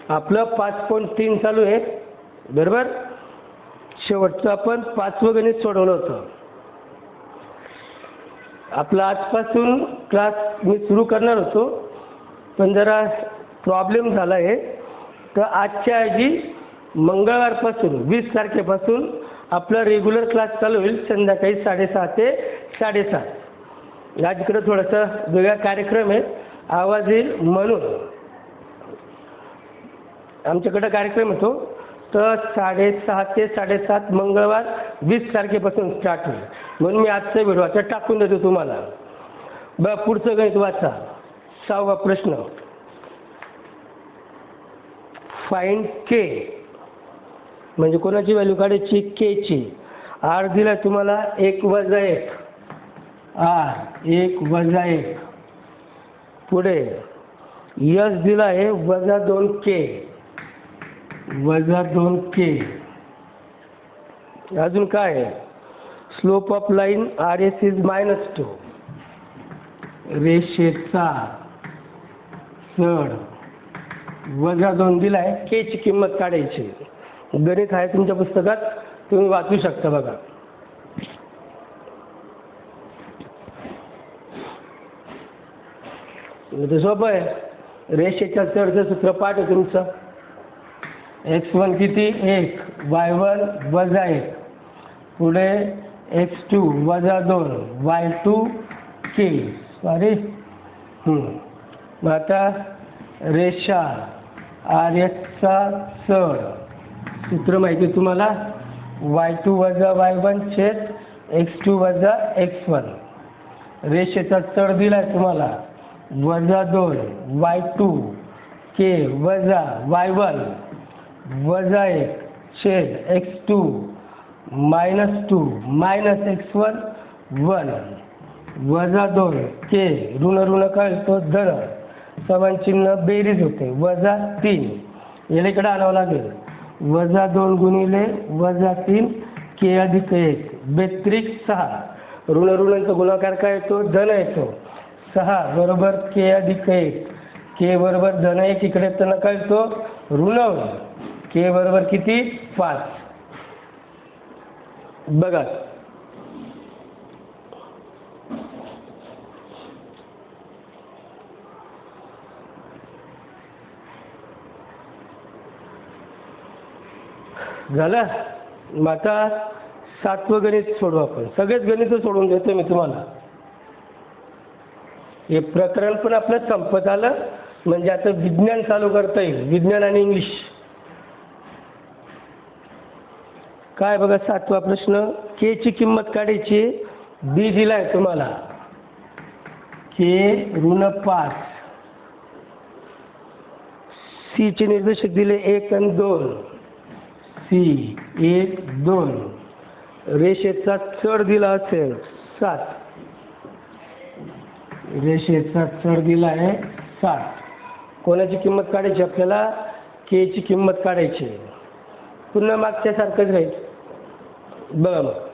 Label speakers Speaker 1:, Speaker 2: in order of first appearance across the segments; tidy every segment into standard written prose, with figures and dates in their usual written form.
Speaker 1: आपलं 5.3 चालू आहे बरोबर. शेवटचं आपण 5वं गणित सोडवलं होतं. आपला आजपासून क्लास मी सुरू करणार होतो पण जरा प्रॉब्लेम झाला आहे. तर आजच्या ऐवजी मंगळवारपासून 20 तारखेपासून आपला रेग्युलर क्लास चालू होईल संध्याकाळी 6:30 ते 7:30. आज इकडं थोडासा वेगळा कार्यक्रम आहे, आवाज येईल म्हणून आमच्याकडं कार्यक्रम होतो. तर 6:30 ते 7:30 मंगळवार 20 तारखेपासून स्टार्ट होईल. म्हणून मी आजचा व्हिडिओ आता टाकून देतो तुम्हाला. बघा पुढचं गणित वाचा. 6वा प्रश्न. फाइंड के म्हणजे कोणाची व्हॅल्यू काढायची? के ची. आर दिला तुम्हाला 1 वजा 1 आर 1 वजा 1. पुढे यस दिला आहे वजा 2 के वजा 2 के. अजून काय आहे? Slope of line R S is -2. रेषेचा चढ वजा 2 दिला आहे. के ची किंमत काढायची. गणित आहे तुमच्या पुस्तकात, तुम्ही वाचू शकता. बघा ते सोपं आहे. रेषेच्या चढचं सूत्र पाठ आहे तुमचं. x1 किती? 1 y1 वजा 1. पुढे x2 वजा 2 y2 k. सॉरी मग आता रेषा आर एसचा चढ सूत्र माहिती आहे तुम्हाला. y2 वजा y1 छेद x2 वजा x1. रेषेचा चढ दिला आहे तुम्हाला वजा 2 y2 k वजा y1 वजा 1 छेद x2 -2 -x1 1 वजा 2 k ऋण ऋण काय होतो? धन. समान चिन्ह बेरीज होते वजा 3. याला इकडे आणावं लागेल. वजा 2 गुणिले वजा 3 के अधिक 1 बेत्रिक 6. ऋण ऋणांचा गुणाकार काय येतो? धन येतो. 6 बरोबर के अधिक 1. के बरोबर धन 1 इकडे त्यांना काय येतो? ऋण. के बरोबर किती? 5. बघा झालं. मग आता 7वं गणित सोडू आपण. सगळेच गणित सोडून देतो मी तुम्हाला. हे प्रकरण पण आपलं संपत आलं म्हणजे आता विज्ञान चालू करता येईल. विज्ञान आणि इंग्लिश. काय बघा 7वा प्रश्न. के ची किंमत काढायची. बी दिला आहे तुम्हाला के ऋण 5. सी चे निर्देशक दिले 1 आणि 2. सी 1 2. रेषेचा चढ दिला असेल 7. रेषेचा चढ दिला आहे 7. कोणाची किंमत काढायची आपल्याला? के ची किंमत काढायची. पुन्हा मागच्या सारखंच राहील. बघा मग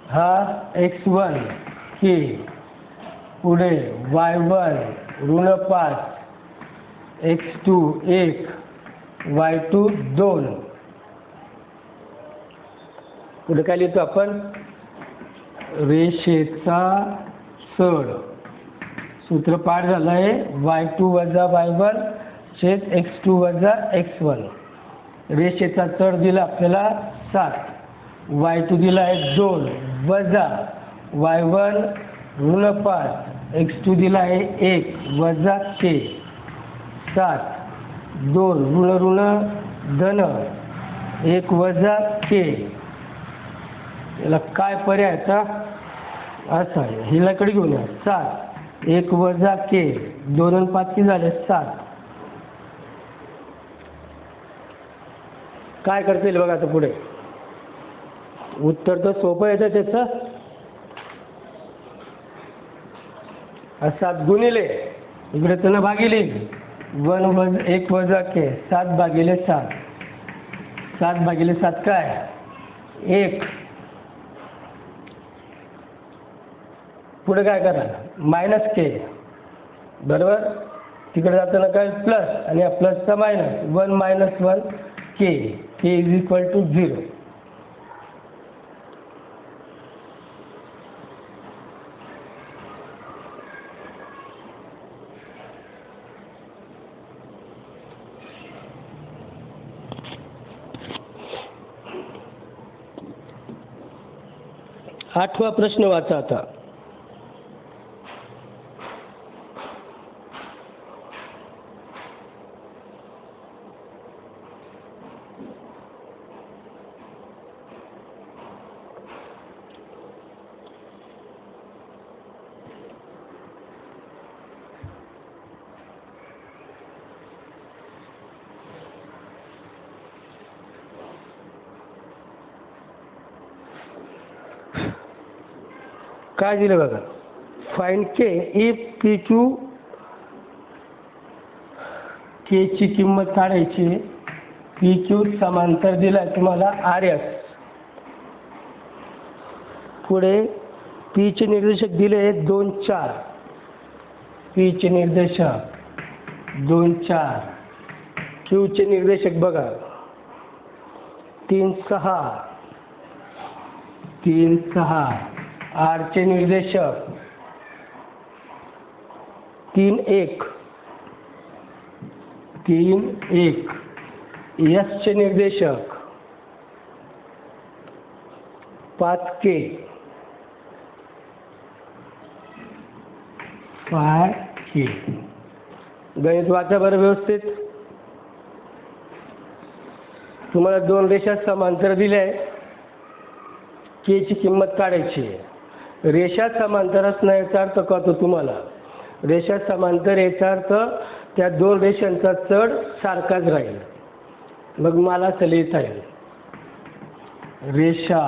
Speaker 1: हा x1 के पुढे y1 ऋण 5 x2 1 y2 2. पुढे काय लिहितो आपण? रेषेचा चढ सूत्र पाठ झालं आहे y2 वजा y1 छेद x2 वजा x1. रेषेचा चढ दिला आपल्याला 7. y2 दिला आहे 2 वजा y1 ऋण 5 x2 दिला आहे 1 वजा k. 7 2 ऋण ऋण धन 1 वजा k. याला काय पर्याय आता? असं आहे. हिला कडे घेऊन या. 7 1 वजा k 2 आणि 5 किती झाले? 7. काय करता येईल बघा आता पुढे. उत्तर तर सोपं येतं त्याचं. 7 गुणिले इकडे त्यांना भागिले 1 वजा k 7 भागिले 7. 7 भागिले 7 काय? 1. पुढे काय करा? -k बरोबर. तिकडे जाताना काय प्लस आणि या प्लसचा minus 1 - 1 K K is equal to 0. आठवा प्रश्न वाचा आता. काय दिलं बघा. Find K if P Q, K ची किंमत काढायची. पी क्यू समांतर दिला तुम्हाला आर एस. पुढे पी चे निर्देशक दिले 2 4. पी चे निर्देशक 2 4. क्यू चे निर्देशक बघा 3 6 3 6. आर चे निर्देशक 3 1 3 1. एस चे निर्देशक 5 के 5 के. गणित वाचा बरं व्यवस्थित. तुम्हाला 2 रेषा समांतर दिल्या आहे. के ची किंमत काढायची आहे. रेषा समांतर असण्याचा अर्थ कळतो तुम्हाला. रेषा समांतर याचा अर्थ त्या 2 रेषांचा चढ सारखाच राहील. मग मला असं लिहिता येईल रेषा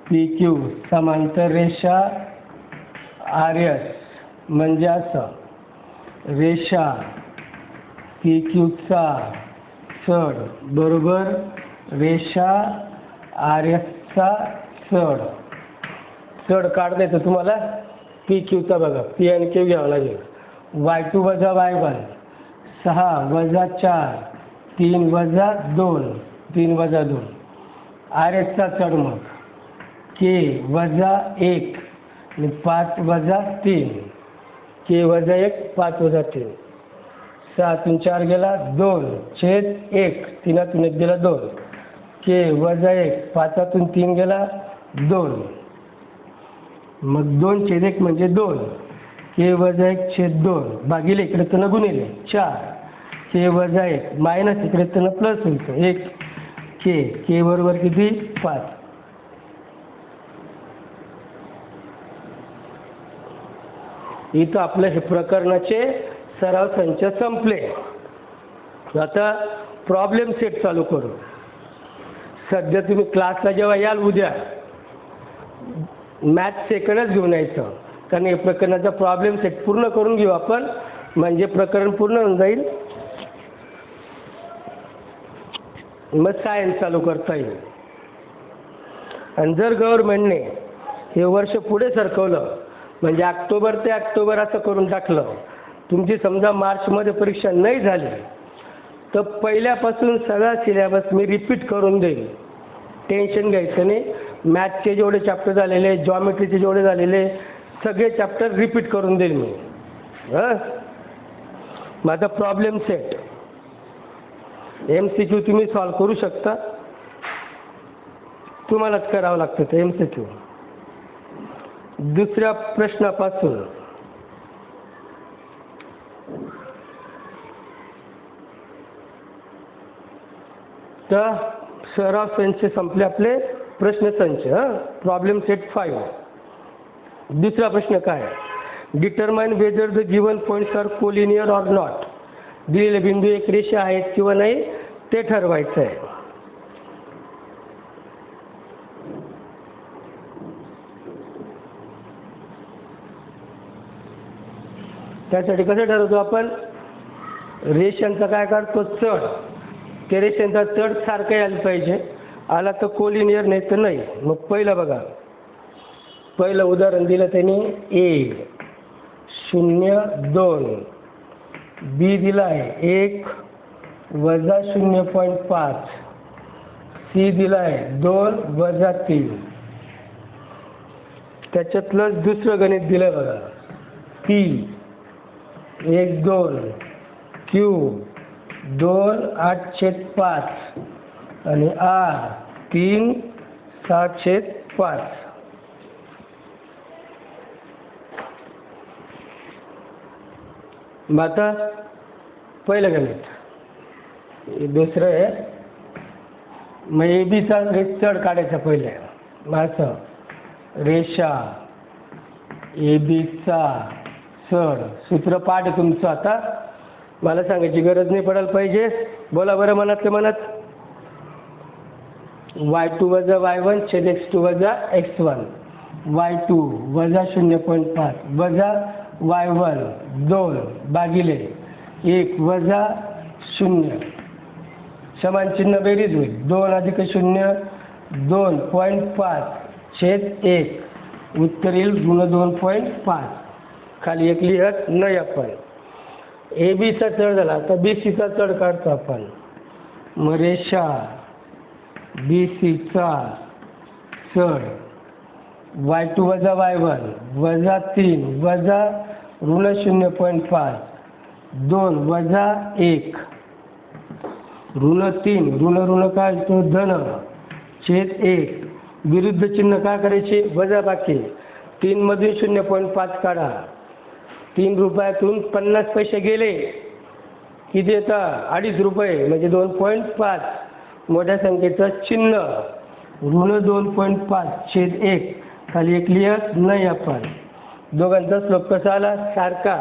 Speaker 1: पी क्यू समांतर रेषा आर एस. म्हणजे असं रेषा पी क्यूचा चढ बरोबर रेषा आर एसचा चढ. चढ काढणे तर तुम्हाला पी क्यूचा बघा पी आणि क्यू घ्यावं लागेल. y2 - y1 6 - 4 3 - 2 3 - 2. आर एसचा चढ मग के -1 आणि 5 - 3 के -1 5 - 3. 6 4 गेला 2/1 3 1 गेला 2 के -1 5 3 गेला 2. मग 2/1 म्हणजे 2 के -1/2 भागिले इकडे तर गुणिले 4 के -1 मायनस इकडे तर प्लस होईल 1 के बरोबर किती 5. इथं आपलं हे प्रकरणाचे सराव संच संपले. आता प्रॉब्लेम सेट चालू करू. सध्या तुम्ही क्लासला जेव्हा याल उद्या मॅथ सेकंडच घेऊन यायचं. कारण हे प्रकरणाचा प्रॉब्लेम सेट पूर्ण करून घेऊ आपण. म्हणजे प्रकरण पूर्ण होऊन जाईल. मग सायन्स चालू करता येईल. आणि जर गव्हर्नमेंटने हे वर्ष पुढे सरकवलं म्हणजे ऑक्टोबर ते ऑक्टोबर असं करून टाकलं. तुमची समजा मार्चमध्ये परीक्षा नाही झाली तर पहिल्यापासून सगळा सिलेबस मी रिपीट करून देईल. टेन्शन घ्यायचं नाही. मॅथचे जेवढे चॅप्टर झालेले जॉमेट्रीचे जेवढे झालेले सगळे चॅप्टर रिपीट करून देईल मी. माझा प्रॉब्लेम सेट MCQ तुम्ही सॉल्व करू शकता. तुम्हालाच करावं लागतं ते MCQ. दुसऱ्या प्रश्नापासून तर सराव संच संपले आपले प्रश्न संच. Problem set 5. दुसरा प्रश्न काय determine whether the given points are collinear or not. दिलेले बिंदू एक रेषा आहेत किंवा नाही ते ठरवायचं आहे. त्यासाठी कसं ठरवतो आपण रेषांचा काय काढतो चढ. त्या रेषांचा चढ सारखा यायला पाहिजे. आला तर कोलिनियर नाही तर नाही. मग पहिलं बघा पहिलं उदाहरण दिलं त्यांनी 1 0 2 बी दिला आहे 1 वजा 0.5, सी दिला आहे 2 वजा 3. त्याच्यातलं दुसरं गणित दिलं बघा, पी 1 2 क्यू 2 8/5 आणि आर 3 6/5. मग आता पहिलं गणित, दुसरं आहे. मग ए बीचा चढ काढायचा पहिले. मग असं रेषा ए बीचा चढ, सूत्र पाठ आहे तुमचं. आता मला सांगायची गरज नाही पडायला पाहिजे. बोला बरं मनातल्या मनात. y2 वजा y1 छेद x2 वजा x1, y2 वजा 0.5 वजा y1 2 भागिले 1 वजा 0, समान चिन्ह बेरीज होईल. 2 अधिक 0 2.5 छेद 1, उत्तर येईल ऋण 2.5. खाली एक लिहत नाही आपण. ए बीचा चढ झाला, आता बी सीचा चढ काढतो आपण. मग रेषा बी सीचा चढ y2 वजा y1 वजा 3 वजा ऋण 0.5 2 वजा 1 ऋण 3 ऋण ऋण काय तो धन छेद 1, विरुद्ध चिन्ह काय करायचे वजा बाकी. 3 मधून 0.5 काढा. 3 रुपयातून 50 पैसे गेले किती येतात 2.5 रुपये म्हणजे 2.5. मोठ्या संख्येचं चिन्ह ऋण 2.5 छेद 1, खाली एक लिहत नाही आपण. दोघांचा श्लोक कसा आला सारखा.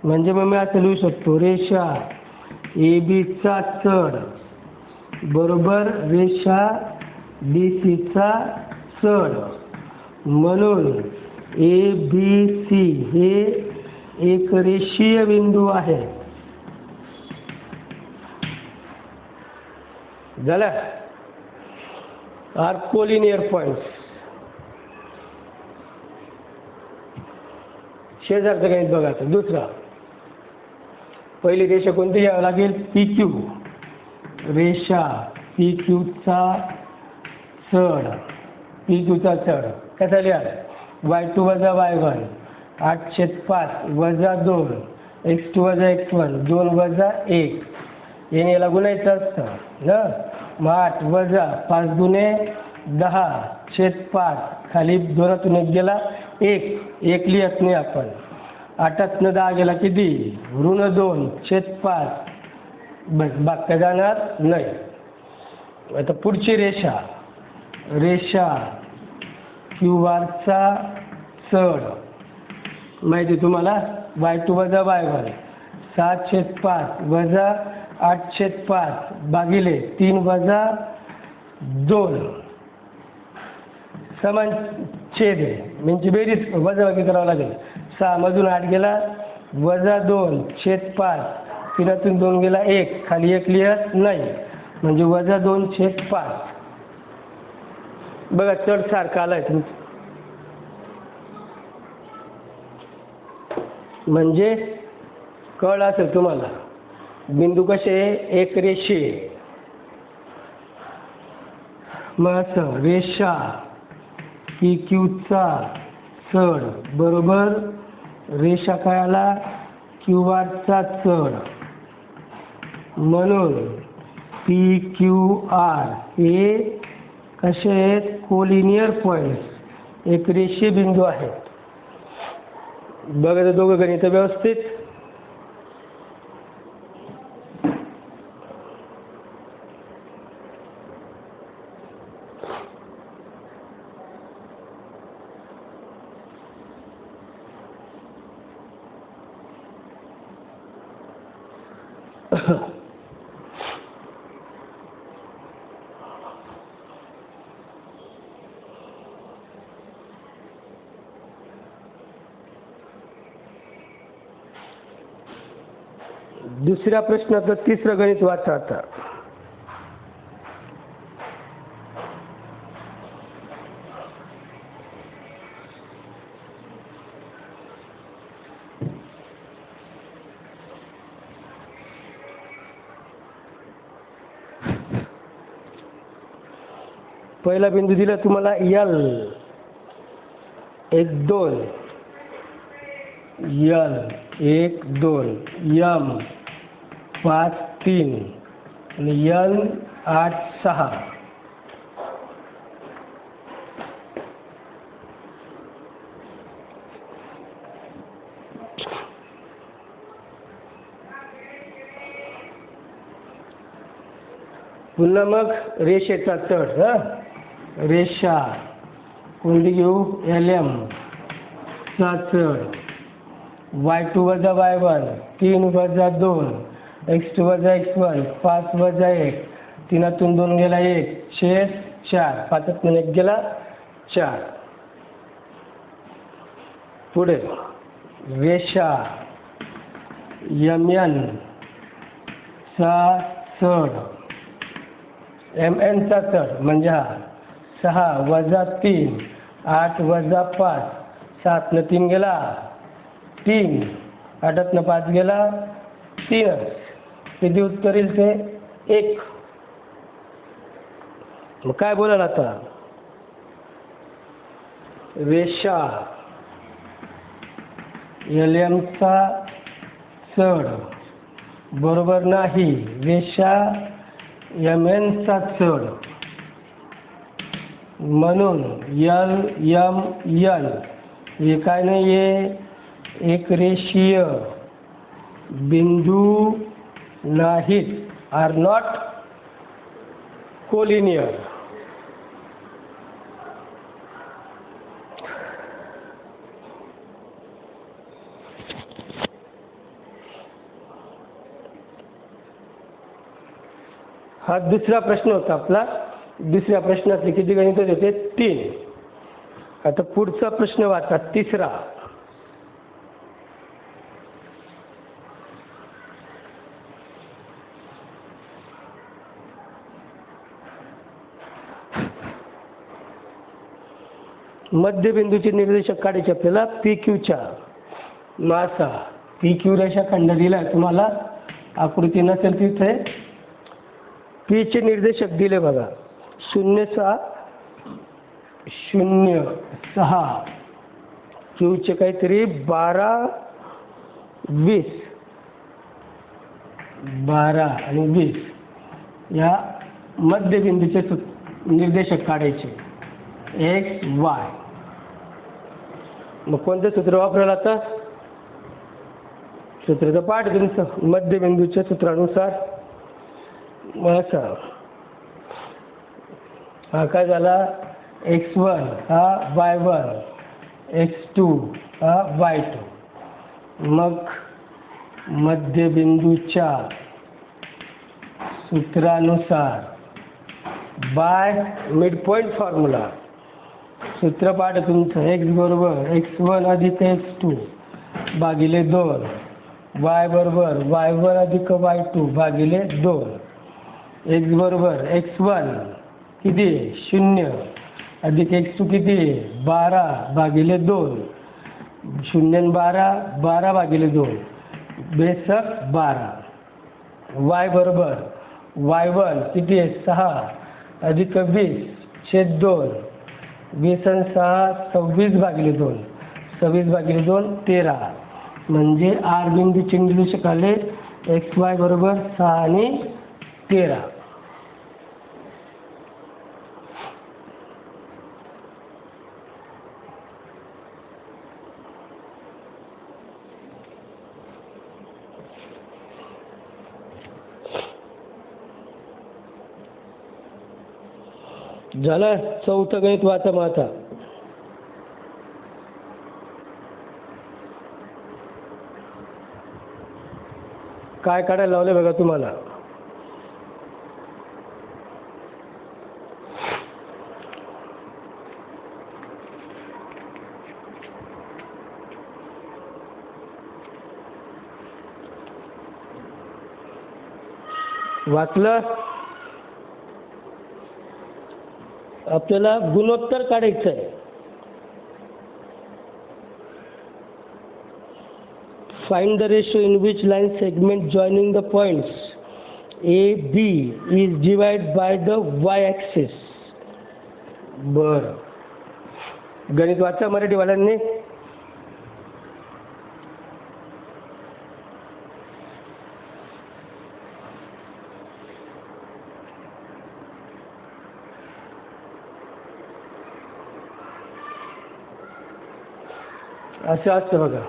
Speaker 1: म्हणजे मग मी असं लिहू शकतो, रेषा ए बीचा चढ बरोबर रेषा बी सीचा चढ, म्हणून ए बी सी हे एक रेषीय बिंदू आहे. झालं. R collinear points. शेजारचं गणित बघा. आता दुसरा, पहिली रेषा कोणती घ्यावी लागेल पी क्यू. रेषा पी क्यूचा चढ, पी क्यूचा चढ कसा लिहा y2 वजा y1 8/5 वजा 2 x2 वजा x1 2 वजा 1. याने याला गुणायचं असतं ना. मग 8 वजा 5 दुने 10/5, खाली 2तून 1 गेला 1 लिहत नाही आपण. 8तनं 10 गेला किती ऋण 2/5, बस बाकी जाणार नाही. आता पुढची रेषा, रेषा क्यू आरचा चढ माहिती तुम्हाला y2 वजा y1 7/5 वजा 8/5 भागिले 3 वजा 2, समान छेद आहे म्हणजे बेरीज वजाबाकी करावं लागेल. 6 मधून 8 गेला वजा 2/5, 3तून 2 गेला 1, खाली 1 लिहत नाही म्हणजे वजा 2/5. बघा चढ सारखा आलाय तुमचं. म्हणजे कळ असेल तुम्हाला बिंदू कसे एक रेषीय. मग असं रेषा पी क्यूचा चढ बरोबर रेषा काय आला क्यू आरचा चढ, म्हणून पी क्यू आर हे कसे आहेत कोलिनियर पॉईंट्स, एक रेषीय बिंदू आहेत. बघा दोघं गणित व्यवस्थित. दुसऱ्या प्रश्नाचं तिसरं गणित वाचा आता. पहिला बिंदू दिला तुम्हाला L 1 2, L 1 2, M 5 3 आणि N 8 6. पुन्हा मग रेषेचा तळ. रेषा कोणती घेऊ? LM चा तळ. y2 वजा y1 3 वजा 2 x2 वजा x1 5 वजा 1 3तून 2 गेला 1 छेद 4 5तून 1 गेला 4. पुढे रेषा MN चा तळ. MN चा तळ म्हणजे हा 6 वजा 3 8 वजा 5 7 न 3 गेला 3 8 न 5 गेला 3. किती उत्तर येईल ते 1. मग काय बोलाल आता? रेषा LM चा तळ बरोबर नाही रेषा MN चा तळ. म्हणून LMN हे काय नाही आहे एक रेषीय बिंदू नाहीत. Are not collinear. हा दुसरा प्रश्न होता आपला. दुसऱ्या प्रश्नातले किती गणित होते? 3. आता पुढचा प्रश्न वाचा, तिसरा. मध्यबिंदूचे निर्देशक काढायचे आपल्याला PQच्या. मासा PQ रेषाखंड दिला तुम्हाला, आकृती नसेल तिथे. P चे निर्देशक दिले बघा 0 6 0 6. Q चे काहीतरी 12 20 12 आणि 20 या मध्यबिंदूचे निर्देशक काढायचे X Y. मग कोणतं सूत्र वापरायला आता? सूत्राचं पाठ तुमचं मध्यबिंदूच्या सूत्रानुसार. असा हा काय झाला? X1 हा Y1 X2 हा Y2. मग मध्यबिंदूच्या सूत्रानुसार बाय मिड पॉइंट फॉर्म्युला. सूत्रपाठ तुमचं x बरोबर x1 अधिक x2 भागिले 2, y बरोबर y1 अधिक y2 भागिले 2. x बरोबर x1 किती 0 अधिक x2 किती 12 भागिले 2. 0 आणि 12 भागिले 2 बेसक 12. y बरोबर y1 किती 6 अधिक 20 छेद 2. 20 आणि 6 26 भागिले 2. 26 भागिले 2 13. म्हणजे R बिंदूचे निर्देशक आले XY बरोबर 6 आणि 13. झालं. चौथं गणित वाचा मग आता. काय काढायला लावले बघा तुम्हाला. वाचलं? आपल्याला गुणोत्तर काढायचं आहे. Find the ratio in which line segment joining the points A, B is divided by the y-axis. बरं, गणित वाचा मराठीवाल्यांनी. असं असतं बघा,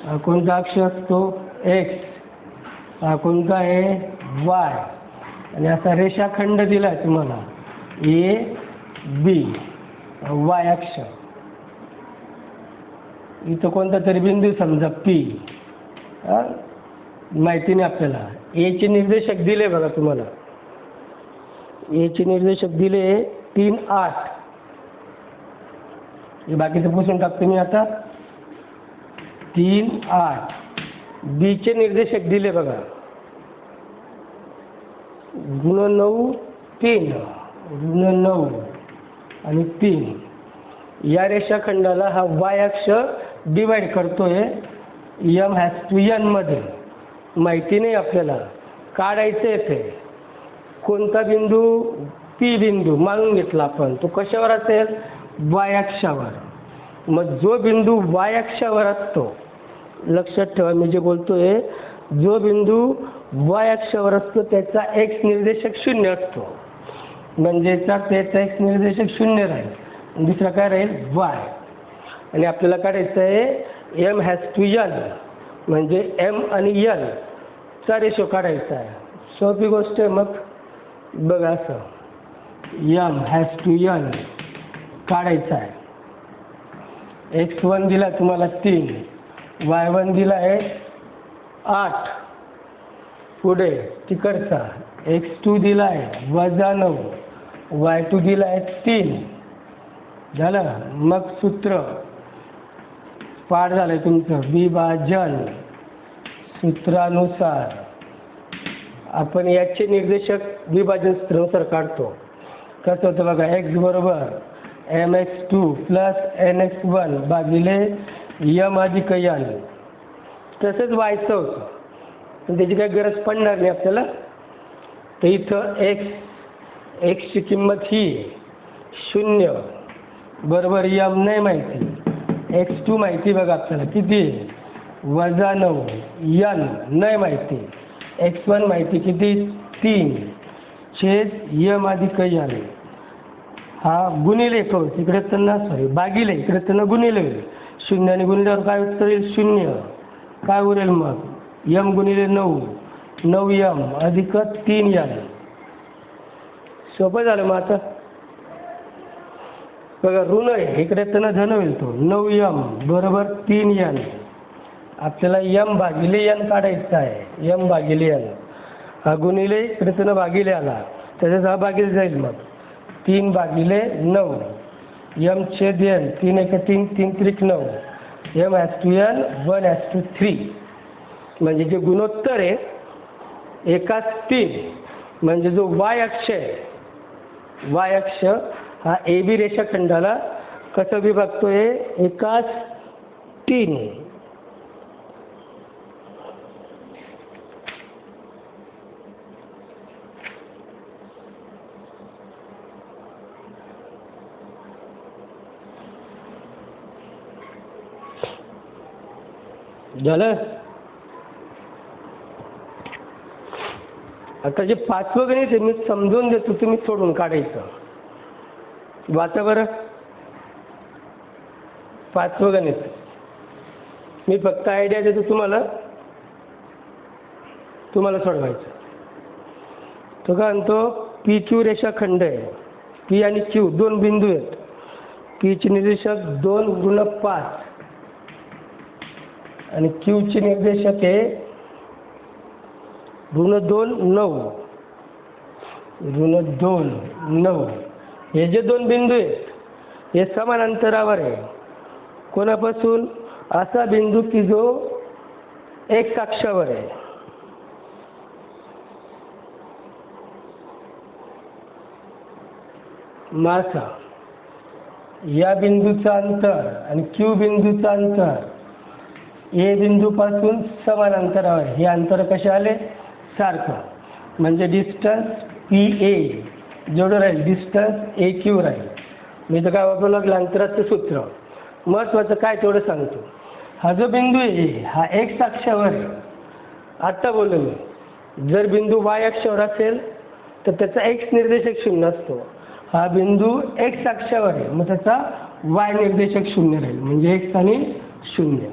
Speaker 1: हा कोणता अक्ष असतो एक्स, हा कोणता आहे वाय, आणि असा रेषाखंड दिला तुम्हाला ए बी, वाय अक्ष. इथं कोणता तरी बिंदू समजा पी, माहिती नाही आपल्याला. ए चे निर्देशक दिले बघा तुम्हाला, ए चे निर्देशक दिले 3, 8. हे बाकीचं पुसून टाकतो मी आता. 3, 8. बी चे निर्देशक दिले बघा, गुण 9, 3, गुण 9 आणि 3. या रेषाखंडाला हा वाय अक्ष डिवाइड करतोय एम हॅज टू एन मध्ये. माहिती नाही आपल्याला, काढायचं येते. कोणता बिंदू पी बिंदू मानून घेतला आपण, तो कशावर असेल वाय अक्षावर. मग जो बिंदू वाय अक्षावर असतो, लक्षात ठेवा मी जे बोलतोय, जो बिंदू वाय अक्षावर असतो त्याचा एक्स निर्देशक 0 असतो, म्हणजेचा त्याचा एक्स निर्देशक 0 राहील. दुसरा काय राहील वाय. आणि आपल्याला काढायचं आहे एम हॅज टू एन, म्हणजे एम आणि एन चा रेशो काढायचा आहे. सोपी गोष्ट आहे. मग बघा असं एम हॅज टू एन काढायचा आहे. x1 दिला तुम्हाला 3, y1 दिला आहे 8. पुढे तिकडचा x2 दिला आहे -9, y2 दिला आहे 3. झालं. मग सूत्र पाठ झालंय तुमचं विभाजन. सूत्रानुसार आपण याचे निर्देशक विभाजन सूत्रानुसार काढतो. कसं होतं बघा, x बरोबर mx2 प्लस nx1 भागिले m अधिक n. तसंच व्हायचं होतं, पण त्याची काही गरज पडणार नाही आपल्याला. तर इथं एक्सची किंमत ही 0 बरोबर m नाही माहिती, x2 माहिती बघा आपल्याला किती -9, n नाही माहिती, x1 माहिती किती 3 छेद m अधिक n. हा गुणिले करू, इकडे त्यांना सॉरी भागिले, इकडे त्यांना गुणिले होईल. 0 आणि गुणिल्यावर काय उत्तर येईल 0. काय उरेल मग m गुणिले 9, 9m अधिक 3n. सोपं झालं. मग आता बघा ऋण आहे, इकडे त्यांना धन होईल. तो 9m बरोबर 3n. आपल्याला m भागिले n काढायचा आहे, m भागिले n. हा गुणिले इकडे त्यांना भागिले आला, त्याच्यात हा भागिले जाईल. मग 3 भागिले 9 m छेद n, 3 1 3, 3 3 9, m has to n 1 has to 3. म्हणजे जे गुणोत्तर आहे एकाच 3, म्हणजे जो वाय अक्ष आहे, वाय अक्ष हा ए बी रेषाखंडाला कसं विभागतोय एकाच 3. झालं. आता जे 5वं गणित आहे मी समजून देतो, तुम्ही सोडून काढायचं. वाचा बरं 5वं गणित. मी फक्त आयडिया देतो तुम्हाला सोडवायचं. तो काय म्हणतो पी क्यू रेषाखंड आहे. पी आणि क्यू 2 बिंदू आहेत. पी चे निर्देशक 2 गुण 5 आणि क्यू चे निर्देशक आहे ऋण 2 9, ऋण 2 9. हे जे 2 बिंदू आहेत हे समान अंतरावर आहे. कोणापासून? असा बिंदू की जो एक अक्षावर आहे. मासा या बिंदूचं अंतर आणि क्यू बिंदूचं अंतर ए बिंदूपासून समान अंतरावर. हे अंतर कसे आले? सारखं. म्हणजे डिस्टन्स पी ए जेवढं राहील डिस्टन्स ए क्यू राहील. मी तर काय वापरलं ग्लांतराचं सूत्र. महत्त्वाचं काय तेवढं सांगतो. हा जो बिंदू आहे हा एक्स अक्षावर आहे. आत्ता बोललो मी. जर बिंदू वाय अक्षावर असेल तर त्याचा एक्स निर्देशक 0 असतो. हा बिंदू एक्स अक्षावर आहे मग त्याचा वाय निर्देशक 0 राहील म्हणजे एक्स आणि 0.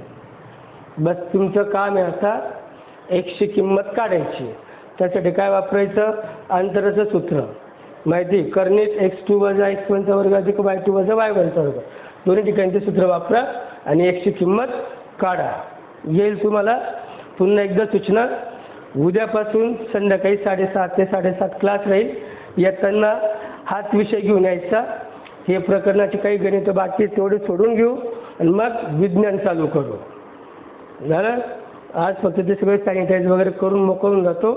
Speaker 1: बस तुमचं काम आहे आता एक्सची किंमत काढायची. त्यासाठी काय वापरायचं? अंतराचं सूत्र माहिती. कर्णित x2 वजा x1 चा वर्ग अधिक y2 वजा y1 चा वर्ग. दोन्ही ठिकाणचे सूत्र वापरा आणि एक्सची किंमत काढा. येईल तुम्हाला. पुन्हा एकदा सूचना. उद्यापासून संध्याकाळी 6:30 ते 7:30 क्लास राहील. येताना हाच विषय घेऊन यायचा. हे प्रकरणाची काही गणितं बाकी तेवढे सोडून घेऊ आणि मग विज्ञान चालू करू. झालं. आज फक्त ते सगळे सॅनिटाईज वगैरे करून मोकळून जातो.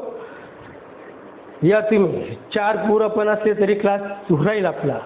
Speaker 1: या तुम्ही 4 पूरं पण असले तरी क्लास राहील आपला.